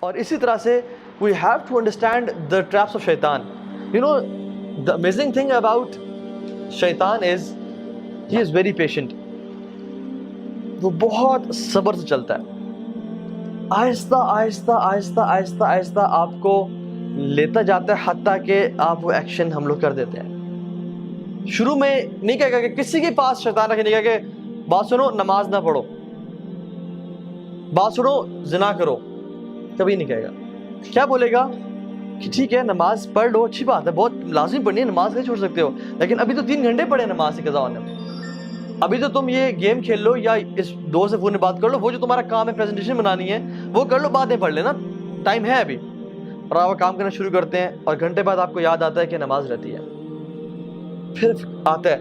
اور اسی طرح سے we have to understand the traps of shaitan. You know, the amazing thing about shaitan is he is very patient. وہ بہت صبر سے چلتا ہے، آہستہ آہستہ آہستہ آہستہ آہستہ آپ کو لیتا جاتا ہے، حتیٰ کہ آپ وہ ایکشن ہم لوگ کر دیتے ہیں۔ شروع میں نہیں کہے گا کہ کسی کے پاس شیطان رکھے، نہیں کہے کہ بات سنو نماز نہ پڑھو، بات سنو زنا کرو، کبھی نہیں کہے گا۔ کیا بولے گا کہ ٹھیک ہے نماز پڑھ لو، اچھی بات ہے، بہت لازمی پڑھنی ہے، نماز نہیں چھوڑ سکتے ہو، لیکن ابھی تو 3 گھنٹے پڑھے نماز کی قضا ہونے میں، ابھی تو تم یہ گیم کھیل لو یا اس دوست سے فون میں بات کر لو، وہ جو تمہارا کام ہے پریزنٹیشن بنانی ہے وہ کر لو، بعد میں پڑھ لینا، ٹائم ہے ابھی۔ اور آپ کام کرنا شروع کرتے ہیں اور گھنٹے بعد آپ کو یاد آتا ہے کہ نماز رہتی ہے، پھر آتا ہے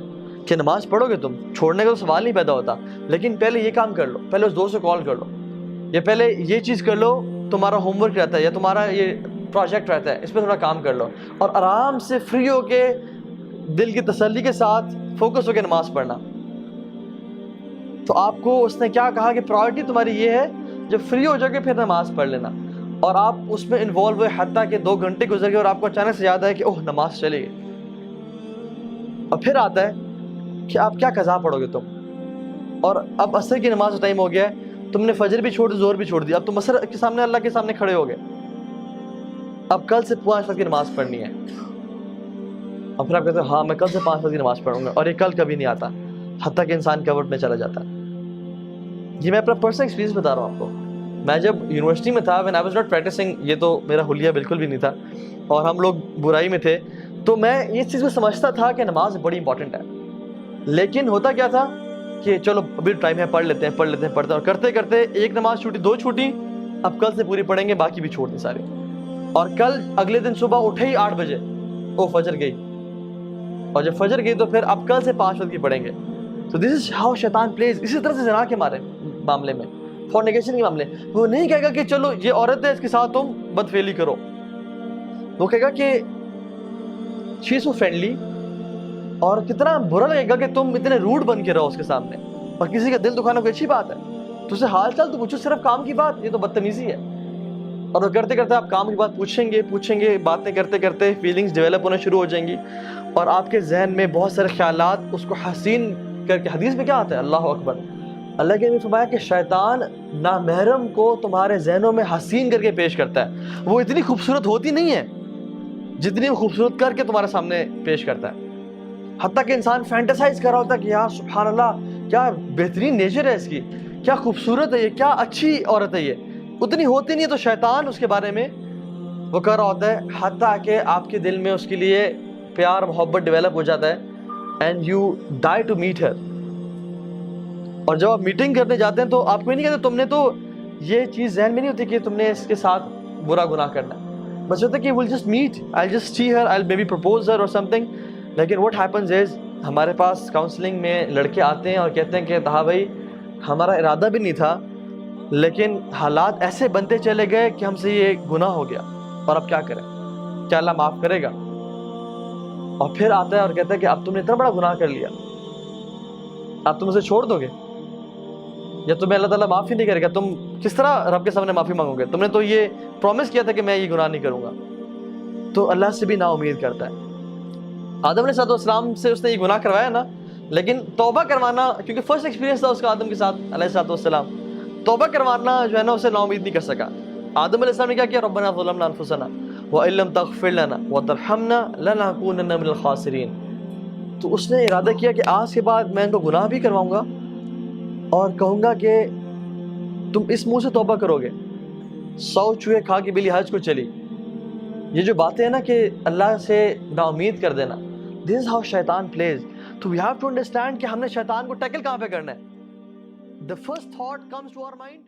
کہ نماز پڑھو گے، تم چھوڑنے کا تو سوال نہیں پیدا ہوتا، لیکن پہلے یہ کام کر لو، پہلے اس دوست سے کال کر لو، یا پہلے یہ چیز کر لو، تمہارا ہوم ورک رہتا ہے یا تمہارا یہ پروجیکٹ رہتا ہے، اس پہ تھوڑا کام کر لو، اور آرام سے فری ہو کے دل کی تسلی کے ساتھ فوکس ہو کے نماز پڑھنا۔ تو آپ کو اس نے کیا کہا کہ پرائورٹی تمہاری یہ ہے، جب فری ہو جاؤ گے پھر نماز پڑھ لینا، اور آپ اس میں انوالو ہوئے حتیٰ کہ 2 گھنٹے گزر گئے اور آپ کو اچانک سے یاد ہے کہ اوہ نماز چلی گئی، اور پھر آتا ہے کہ آپ کیا قضا پڑھو گے تم، اور اب عصر کی نماز کا ٹائم ہو گیا ہے، تم نے فجر بھی چھوڑ دی، ظہر بھی چھوڑ دی، اب تم عصر کے سامنے اللہ کے سامنے کھڑے ہو گئے، اب کل سے 5 وقت کی نماز پڑھنی ہے، اور پھر آپ کہتے ہیں ہاں میں کل سے 5 وقت کی نماز پڑھوں گا، اور یہ کل کبھی نہیں آتا، حتیٰ کہ انسان کورٹ میں چلا جاتا ہے۔ یہ میں اپنا پرسنل ایکسپیرینس بتا رہا ہوں آپ کو، میں جب یونیورسٹی میں تھا when I was not practicing، یہ تو میرا حلیہ بالکل بھی نہیں تھا اور ہم لوگ برائی میں تھے، تو میں اس چیز کو سمجھتا تھا کہ نماز بڑی امپورٹنٹ ہے، لیکن ہوتا کیا تھا کہ چلو ابھی ٹائم ہے، پڑھ لیتے ہیں پڑھتے ہیں، اور کرتے کرتے ایک نماز چھوٹی، 2 چھوٹی، اب کل سے پوری پڑھیں گے، باقی بھی چھوڑ دیں ساری، اور کل اگلے دن صبح اٹھے ہی 8 بجے، او فجر گئی، اور جب فجر گئی تو پھر اب کل سے 5 وقت کی پڑھیں گے۔ So this is how شیطان plays۔ اسی طرح سے زنا کے معاملے میں، فورنیکیشن کے معاملے، وہ نہیں کہے گا کہ چلو یہ عورت ہے اس کے ساتھ تم بدفعلی کرو، وہ کہے گا کہ she is so friendly، اور کتنا برا لگے گا کہ تم اتنے روڈ بن کے رہو اس کے سامنے، اور کسی کا دل دکھانا کوئی اچھی بات ہے، تو اسے حال چال تو پوچھو، صرف کام کی بات یہ تو بدتمیزی ہے۔ اور وہ کرتے کرتے آپ کام کی بات پوچھیں گے، باتیں کرتے کرتے فیلنگز ڈیولپ ہونا شروع ہو جائیں گی، اور آپ کے ذہن میں بہت سارے خیالات اس کو حسین کر کے، حدیث میں کیا آتا ہے اللہ اکبر، اللہ کے نے فرمایا کہ شیطان نامحرم کو تمہارے ذہنوں میں حسین کر کے پیش کرتا ہے، وہ اتنی خوبصورت ہوتی نہیں ہے جتنی وہ خوبصورت کر کے تمہارے سامنے پیش کرتا ہے، حتیٰ کہ انسان فینٹیسائز کر رہا ہوتا ہے کہ یار سبحان اللہ کیا بہترین نیچر ہے اس کی، کیا خوبصورت ہے یہ، کیا اچھی عورت ہے یہ، اتنی ہوتی نہیں ہے، تو شیطان اس کے بارے میں وہ کر رہا ہوتا ہے، حتیٰ کہ آپ کے دل میں اس کے لیے پیار محبت ڈیولپ ہو جاتا ہے، and you die to meet her. اور جب آپ میٹنگ کرنے جاتے ہیں تو آپ کو نہیں کہتے تم نے تو یہ چیز ذہن میں نہیں ہوتی کہ تم نے اس کے ساتھ برا گناہ کرنا ہے، بس ہوتا ہے کہ we'll just meet, I'll just see her, I'll maybe propose her or something، لیکن what happens is ہمارے پاس کاؤنسلنگ میں لڑکے آتے ہیں اور کہتے ہیں کہ ہاں بھائی ہمارا ارادہ بھی نہیں تھا، لیکن حالات ایسے بنتے چلے گئے کہ ہم سے یہ گناہ ہو گیا، اور اب کیا کریں، کیا اللہ معاف کرے گا؟ اور پھر آتا ہے اور کہتا ہے کہ اب تم نے اتنا بڑا گناہ کر لیا، اب تم اسے چھوڑ دو گے، یا تمہیں اللہ تعالیٰ معاف ہی نہیں کرے گا، تم کس طرح رب کے سامنے معافی مانگو گے؟ تم نے تو یہ پرومس کیا تھا کہ میں یہ گناہ نہیں کروں گا۔ تو اللہ سے بھی نا امید کرتا ہے۔ آدم علیہ السلام سے اس نے یہ گناہ کروایا نا، لیکن توبہ کروانا، کیونکہ فرسٹ ایکسپیرینس تھا اس کا آدم کے ساتھ علیہ السلام، توبہ کروانا جو ہے نا اسے نا امید نہیں کر سکا۔ آدم علیہ السلام نے کیا کیا؟ ربنا ظلمنا انفسنا وان لم تغفر لنا وترحمنا لنکونن من الخاسرین۔ تو اس نے ارادہ کیا کہ آج کے بعد میں ان کو گناہ بھی کرواؤں گا اور کہوں گا کہ تم اس منہ سے توبہ کرو گے، 100 چوہے کھا کے بلی حج کو چلی۔ یہ جو باتیں ہیں نا کہ اللہ سے نا امید کر دینا، this is how شیطان plays۔ تو we have to understand کہ ہم نے شیطان کو ٹیکل کہاں پہ کرنا ہے۔ The first thought comes to our mind